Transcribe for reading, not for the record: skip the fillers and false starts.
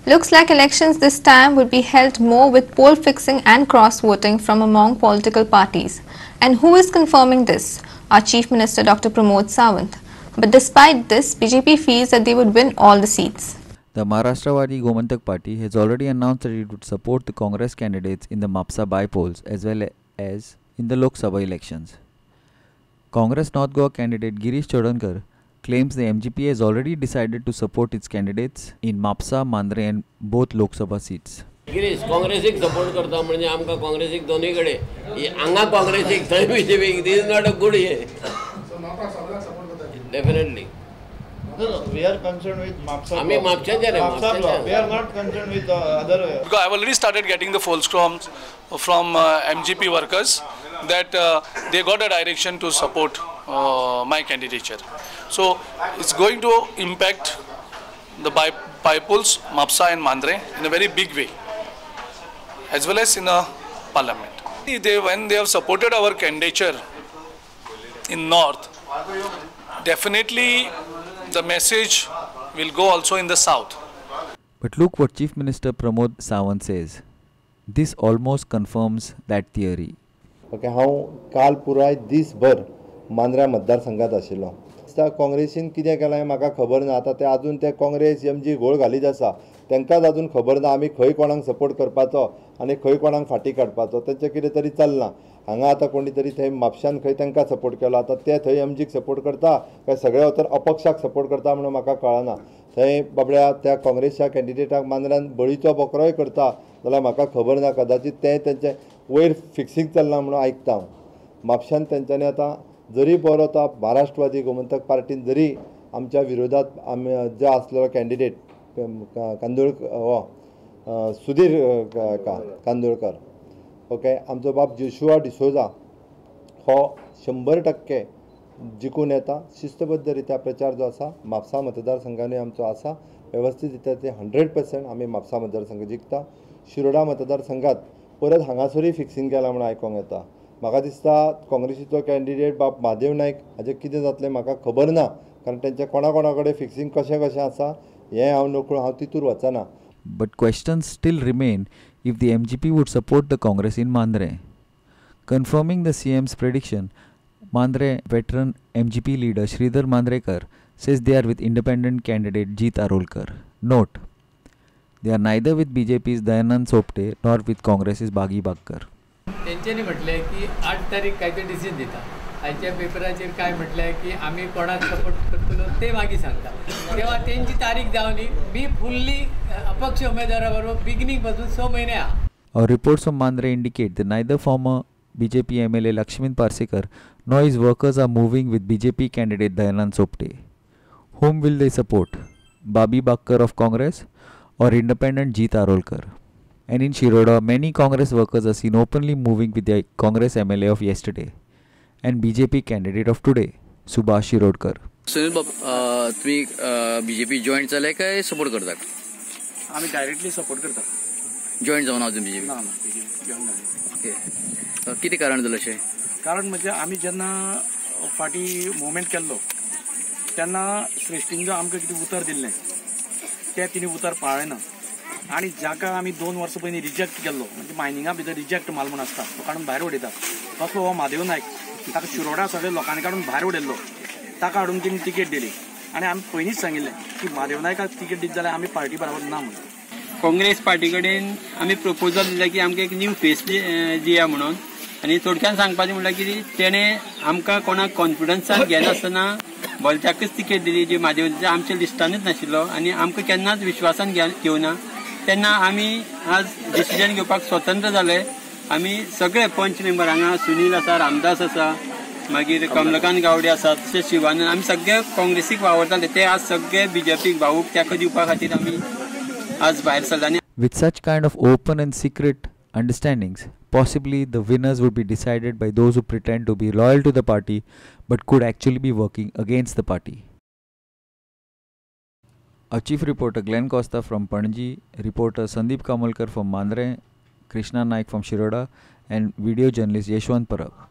Looks like elections this time would be held more with poll fixing and cross-voting from among political parties. And who is confirming this? Our Chief Minister Dr. Pramod Sawant. But despite this, BJP feels that they would win all the seats. The Maharashtrawadi Gomantak Party has already announced that it would support the Congress candidates in the MAPSA by-polls as well as in the Lok Sabha elections. Congress North Goa candidate Girish Chodankar claims the MGP has already decided to support its candidates in MAPSA, Mandre and both Lok Sabha seats. Girish काँग्रेसीक support करता म्हणजे आमकां काँग्रेसीक दोनूय कडेन हांगा काँग्रेसीक थंय बीजेपीक दिस नॉट अ गुड हे definitely we are concerned with MAPSA. आमी म्हापशाचे रे म्हापशाचे. We are not concerned with the other. Because I have already started getting the foldscroms from MGP workers that they got a direction to support my candidature. So it's going to impact the by-polls, MAPSA and Mandre in a very big way, as well as in the parliament. When they have supported our candidature in North, definitely the message will go also in the South. But look what Chief Minister Pramod Sawant says. This almost confirms that theory. Okay हांव काल पुराय दीसभर मांद्रा मतदारसंघात आशिल्लो. काँग्रेसीन कितें केलें म्हाका खबर ना. आतां ते अजून ते काँग्रेस एमजी घोळ घालीत आसा. तांकांच अजून खबर ना आमी खंय कोणाक सपोर्ट करपाचो आनी खंय कोणाक फाटीं काडपाचो. तेंचें कितें तरी चलना. हांगा आतां कोणी तरी थंय म्हापशान खंय तांकां सपोर्ट केलो. आतां ते थंय एमजीक सपोर्ट करता काय सगळे तर अपक्षाक सपोर्ट करता म्हणून म्हाका कळना. थंय बाबड्या त्या काँग्रेसच्या कॅन्डिडेटाक मांद्र्यान बळीचो बोकरोय करता जाल्यार म्हाका खबर ना. कदाचित तें तेंचें वयर फिक्सींग चलना म्हणून आयकता हांव. म्हापशान तेंच्यांनी आतां जरी बरो तो महाराष्ट्रवादी गोमंतक पार्टीन जरी आमच्या विरोधात आमी जो आसलेलो कॅन्डिडेट सुधीर कांदोळकर ओके आमचो बाब जोशुआ डिसोजा हो 100% जिखून येता. शिस्तबद्ध रित्या प्रचार जो आसा म्हापसा मतदारसंघांनी आमचो आसा वेवस्थीत रित्या ते 100% आमी म्हापसा मतदारसंघ जिखता. शिरोडा मतदारसंघात परत हांगासरूय फिक्सींग केलां म्हणून आयकोंक येता. म्हाका दिसता काँग्रेसीचो कॅन्डिडेट बाब महादेव नायक हाजें कितें जातलें म्हाका खबर ना. कारण तेंचें कोणा कडेन फिक्सींग कशें आसा हें हांव नकळो हांव तितूर वचना. But questions still remain if the MGP would support the Congress in Mandre. Confirming the CM's prediction, Mandre veteran MGP leader Sridhar Mandrekar says they are with independent candidate Jeet Arolkar. Note, they are neither with BJP's Dayanand Sopte nor with Congress's Bagi Bakkar. त्यांच्यानी म्हटले की 8 तारीख काय ते decision दिता. आयच्या पेपराचेर काय म्हटलें की आमी कोणाक सपोर्ट करतलो ते मागीर सांगता. तेव्हा त्यांची तारीख जावनी मी फुल्ली अपक्ष उमेदवारा बरोबर बिगिनिंग पासून 6 महिने आहा. Our reports from Mandre indicate that neither former BJP MLA Lakshmin Parsekar nor his workers are moving with BJP candidate Dayanand Sopte. Whom will they support? Babi Bakkar of Congress or independent Jeet Arolkar? And in Shiroda, many Congress workers are seen openly moving with their Congress MLA of yesterday and BJP candidate of today, Subhash Shirodkar. Sunil बाब तुम्ही BJP join झाले काय support करतात? आम्ही directly support करतात. Join जाऊन अजून BJP ना बीजेपी जॉईन झाले. किती कारण झालं अशें? कारण म्हणजे आम्ही जेन्ना फाटी मुवमेंट केल्लो तेन्ना श्रेष्ठीन जो आमकां कितें उतर दिल्लें तें तिणी उतर पाळना. आणि जाका आमी 2 वर्सां पयलीं रिजेक्ट केल्लो म्हणजे मायनिंगा भितर रिजेक्ट माल म्हूण आसता तो काडून भायर उडयतात तसलो हो महादेव नायक ताका शिरोडा सगळे लोकांनी काडून भायर उडयल्लो ताका हाडून तिणी तिकेट दिली. आणि आमी पयलींच सांगिल्लें की महादेव नायकाक तिकेट दित जाल्यार आमी पार्टी बरोबर ना म्हणून. काँग्रेस पार्टी कडेन आमी प्रपोजल दिला की आमकां एक न्यू फेस दिया म्हणून. आनी थोडक्यान सांगपाचें म्हणल्यार की तेणें आमकां कोणाक कॉन्फिडन्सान घेनासतना भलत्याकच तिकेट दिली जी महादेव आमच्या लिस्टानूच नाशिल्लो आनी आमकां केन्नाच विश्वासान घेवना. तेन्ना आमी आज डिसिजन घेवपाक स्वतंत्र जाले. आमी सगळे पंच मेंबर हांगा सुनील आसा, रामदास आसा, मागीर कमलकांत गावडे आसा, तशेंच शिवानंद आमी सगळे काँग्रेसीक वावरताले ते आज सगळे बीजेपीक भावूक तेका दिवपा खातीर आमी आज भायर सरला. With such kind of open and secret understandings, possibly the winners would be decided by those who pretend to be loyal to the party but could actually be working against the party. Our chief reporter Glenn Costa from Panaji, reporter Sandeep Kamalkar from Mandre, Krishna Naik from Shiroda, and video journalist Yeshwant Parab.